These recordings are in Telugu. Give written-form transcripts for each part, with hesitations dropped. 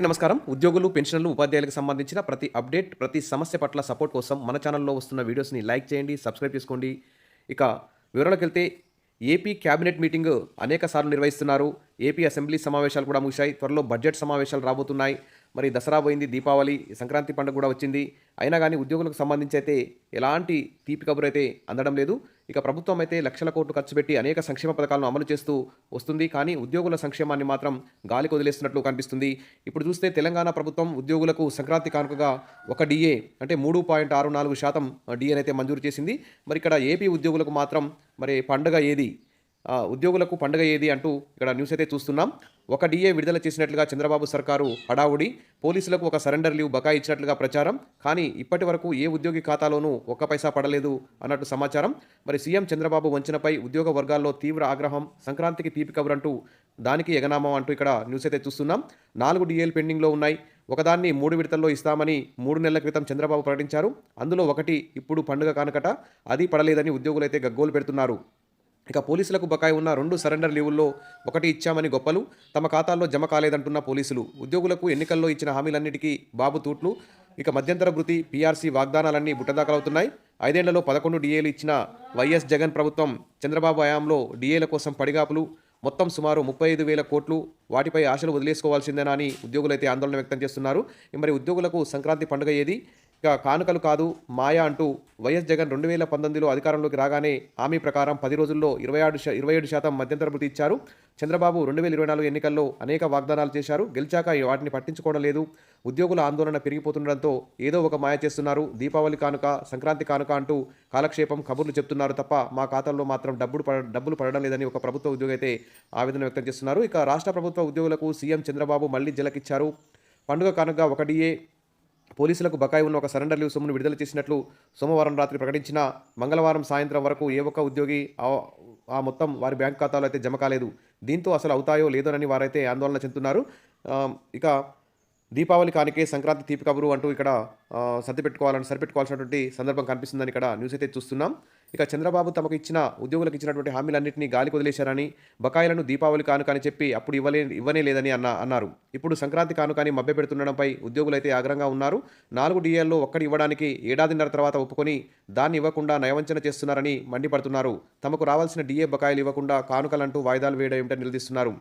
నమస్కారం. ఉద్యోగులు, పెన్షనర్లు, ఉపాధ్యాయులకు సంబంధించిన ప్రతి అప్డేట్, ప్రతి సమస్య పట్ల సపోర్ట్ కోసం మన ఛానల్‌లో వస్తున్న వీడియోస్‌ని లైక్ చేయండి, సబ్స్క్రైబ్ చేసుకోండి. ఇక వివరాలకెళ్తే ఏపీ క్యాబినెట్ మీటింగ్ అనేక సార్లు నిర్వహిస్తున్నారు. ఏపీ అసెంబ్లీ సమావేశాలు కూడా ముగిశాయి. త్వరలో బడ్జెట్ సమావేశాలు రాబోతున్నాయి. మరి దసరా పోయింది, దీపావళి, సంక్రాంతి పండుగ కూడా వచ్చింది. అయినా గానీ ఉద్యోగులకు సంబంధించి అయితే ఎలాంటి తీపి కబురైతే అందడం లేదు. ఇక ప్రభుత్వం అయితే లక్షల కోట్లు ఖర్చు పెట్టి అనేక సంక్షేమ పథకాలను అమలు చేస్తూ వస్తుంది. కానీ ఉద్యోగుల సంక్షేమాన్ని మాత్రం గాలికి వదిలేస్తున్నట్లు కనిపిస్తుంది. ఇప్పుడు చూస్తే తెలంగాణ ప్రభుత్వం ఉద్యోగులకు సంక్రాంతి కానుకగా ఒక డీఏ అంటే 3.64% డీఏనైతే మంజూరు చేసింది. మరి ఇక్కడ ఏపీ ఉద్యోగులకు మాత్రం మరి పండుగ ఏది? ఉద్యోగులకు పండుగ ఏది అంటూ ఇక్కడ న్యూస్ అయితే చూస్తున్నాం. ఒక డీఏ విడుదల చేసినట్లుగా చంద్రబాబు సర్కారు హడావుడి, పోలీసులకు ఒక సరెండర్ లీవ్ బకాయి ఇచ్చినట్లుగా ప్రచారం. కానీ ఇప్పటి వరకు ఏ ఉద్యోగి ఖాతాలోనూ ఒక్క పైసా పడలేదు అన్నట్టు సమాచారం. మరి సీఎం చంద్రబాబు వంచనపై ఉద్యోగ వర్గాల్లో తీవ్ర ఆగ్రహం, సంక్రాంతికి తీపి కబురంటూ దానికి ఎగనామం అంటూ ఇక్కడ న్యూస్ అయితే చూస్తున్నాం. 4 డీఏలు పెండింగ్లో ఉన్నాయి. ఒకదాన్ని 3 విడతల్లో ఇస్తామని 3 నెలల క్రితం చంద్రబాబు ప్రకటించారు. అందులో ఒకటి ఇప్పుడు పండుగ కానుకట, అది పడలేదని ఉద్యోగులైతే గగ్గోలు పెడుతున్నారు. ఇక పోలీసులకు బకాయి ఉన్న 2 సరెండర్ లీవుల్లో ఒకటి ఇచ్చామని గొప్పలు, తమ ఖాతాల్లో జమ కాలేదంటున్న పోలీసులు. ఉద్యోగులకు ఎన్నికల్లో ఇచ్చిన హామీలన్నిటికీ బాబు తూట్లు. ఇక మధ్యంతర భృతి, పీఆర్సీ వాగ్దానాలన్నీ బుట్టదాఖలవుతున్నాయి. 5 ఏళ్లలో 11 డీఏలు ఇచ్చిన వైఎస్ జగన్ ప్రభుత్వం చంద్రబాబు హయాంలో డీఏల కోసం పడిగాపులు. మొత్తం సుమారు 35,000 కోట్లు. వాటిపై ఆశలు వదిలేసుకోవాల్సిందేనా అని ఉద్యోగులైతే ఆందోళన వ్యక్తం చేస్తున్నారు. మరి ఉద్యోగులకు సంక్రాంతి పండుగ ఏది? ఇక కానుకలు కాదు మాయా అంటూ వైఎస్ జగన్ 2019లో అధికారంలోకి రాగానే హామీ ప్రకారం 10 రోజుల్లో 27% మధ్యంతర భృతి ఇచ్చారు. చంద్రబాబు 2024 ఎన్నికల్లో అనేక వాగ్దానాలు చేశారు. గెలిచాక వాటిని పట్టించుకోవడం లేదు. ఉద్యోగుల ఆందోళన పెరిగిపోతుండడంతో ఏదో ఒక మాయ చేస్తున్నారు. దీపావళి కానుక, సంక్రాంతి కానుక అంటూ కాలక్షేపం కబుర్లు చెప్తున్నారు తప్ప మా ఖాతాల్లో మాత్రం డబ్బులు పడడం లేదని ఒక ప్రభుత్వ ఉద్యోగి అయితే ఆవేదన వ్యక్తం చేస్తున్నారు. ఇక రాష్ట్ర ప్రభుత్వ ఉద్యోగులకు సీఎం చంద్రబాబు మళ్లీ జలకిచ్చారు. పండుగ కానుక ఒక డీఏ, పోలీసులకు బకాయి ఉన్న ఒక సరెండర్ లీవ్ సొమ్మును విడుదల చేసినట్లు సోమవారం రాత్రి ప్రకటించిన మంగళవారం సాయంత్రం వరకు ఏ ఒక్క ఉద్యోగి ఆ మొత్తం వారి బ్యాంక్ ఖాతాలో అయితే జమ కాలేదు. దీంతో అసలు అవుతాయో లేదోనని వారైతే ఆందోళన చెందుతున్నారు. ఇక దీపావళి కానికే సంక్రాంతి తీపి కబురు అంటూ ఇక్కడ సరిపెట్టుకోవాల్సినటువంటి సందర్భం కనిపిస్తుందని ఇక్కడ న్యూస్ అయితే చూస్తున్నాం. ఇక చంద్రబాబు తమకు ఉద్యోగులకు ఇచ్చినటువంటి హామీలన్నింటినీ గాలికి వదిలేశారని, బకాయిలను దీపావళి కానుక అని చెప్పి అప్పుడు ఇవ్వనే లేదని అన్నారు. ఇప్పుడు సంక్రాంతి కానుకని మభ్యపెడుతుండడంపై ఉద్యోగులైతే ఆగ్రహంగా ఉన్నారు. 4 డీఏల్లో ఒక్కటి ఇవ్వడానికి ఏడాదిన్నర తర్వాత ఒప్పుకొని దాన్ని ఇవ్వకుండా నయవంచన చేస్తున్నారని మండిపడుతున్నారు. తమకు రావాల్సిన డీఏ బకాయిలు ఇవ్వకుండా కానుకలంటూ వాయిదాలు వేయడం ఏమిటని నిలదీస్తున్నారు.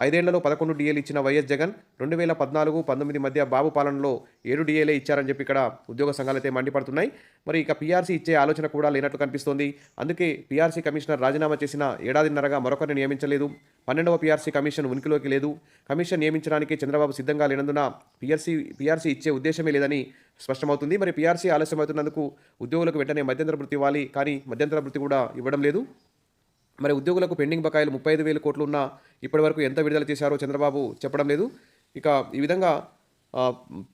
5 ఏళ్లలో 11 డీఏలు ఇచ్చిన వైఎస్ జగన్ 2014-19 మధ్య బాబు పాలనలో 7 డీఏలే ఇచ్చారని చెప్పి ఇక్కడ ఉద్యోగ సంఘాలైతే మండిపడుతున్నాయి. మరి ఇక పీఆర్సీ ఇచ్చే ఆలోచన కూడా లేనట్లు కనిపిస్తోంది. అందుకే పీఆర్సీ కమిషనర్ రాజీనామా చేసిన ఏడాదిన్నరగా మరొకరిని నియమించలేదు. 12వ పీఆర్సీ కమిషన్ ఉనికిలోకి లేదు. కమిషన్ నియమించడానికి చంద్రబాబు సిద్ధంగా లేనందున పీఆర్సీ ఇచ్చే ఉద్దేశమే లేదని స్పష్టమవుతుంది. మరి పీఆర్సీ ఆలస్యమవుతున్నందుకు ఉద్యోగులకు వెంటనే మధ్యంతర భృతి ఇవ్వాలి. కానీ మధ్యంతర భృతి కూడా ఇవ్వడం లేదు. మరి ఉద్యోగులకు పెండింగ్ బకాయిలు 35,000 కోట్లు ఉన్నా ఇప్పటివరకు ఎంత విడుదల చేశారో చంద్రబాబు చెప్పడం లేదు. ఇక ఈ విధంగా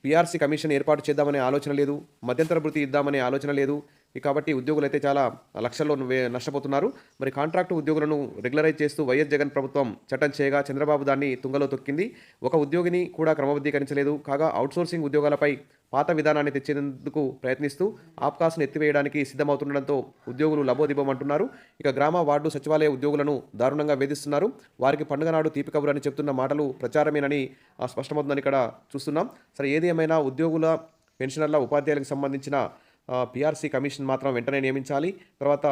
పీఆర్సీ కమిషన్ ఏర్పాటు చేద్దామనే ఆలోచన లేదు, మధ్యంతర భృతి ఇద్దామనే ఆలోచన లేదు. కాబట్టి ఉద్యోగులైతే చాలా లక్షల్లో నష్టపోతున్నారు. మరి కాంట్రాక్టు ఉద్యోగులను రెగ్యులరైజ్ చేస్తూ వైఎస్ జగన్ ప్రభుత్వం చట్టం చేయగా చంద్రబాబు దాన్ని తుంగలో తొక్కింది. ఒక ఉద్యోగిని కూడా క్రమబద్ధీకరించలేదు. కాగా అవుట్సోర్సింగ్ ఉద్యోగాలపై పాత విధానాన్ని తెచ్చేందుకు ప్రయత్నిస్తూ ఆప్కాస్ను ఎత్తివేయడానికి సిద్ధమవుతుండడంతో ఉద్యోగులు లబోదిబోమంటున్నారు. ఇక గ్రామ, వార్డు, సచివాలయ ఉద్యోగులను దారుణంగా వేధిస్తున్నారు. వారికి పండుగ నాడు తీపి కబురు అని చెప్తున్న మాటలు ప్రచారమేనని స్పష్టమవుతుందని ఇక్కడ చూస్తున్నాం. సరే ఏది ఏమైనా ఉద్యోగుల, పెన్షనర్ల, ఉపాధ్యాయులకు సంబంధించిన పీఆర్సీ కమిషన్ మాత్రం వెంటనే నియమించాలి. తర్వాత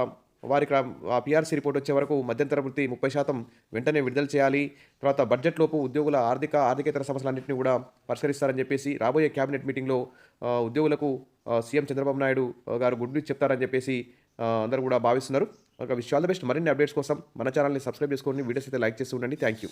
వారికి ఆ పీఆర్సీ రిపోర్ట్ వచ్చే వరకు మధ్యంతర భృతి 30% వెంటనే విడుదల చేయాలి. తర్వాత బడ్జెట్లోపు ఉద్యోగుల ఆర్థికేతర సమస్యలన్నింటినీ కూడా పరిష్కరిస్తారని చెప్పేసి రాబోయే క్యాబినెట్ మీటింగ్లో ఉద్యోగులకు సీఎం చంద్రబాబు నాయుడు గారు గుడ్ న్యూస్ చెప్తారని చెప్పేసి అందరూ కూడా భావిస్తున్నారు. ఒక విష్ ఆల్ ద బెస్ట్. మరిన్ని అప్డేట్స్ కోసం మన ఛానల్ని సబ్స్క్రైబ్ చేసుకోండి, వీడియోస్ అయితే లైక్ చేస్తూ ఉండండి. Thank you.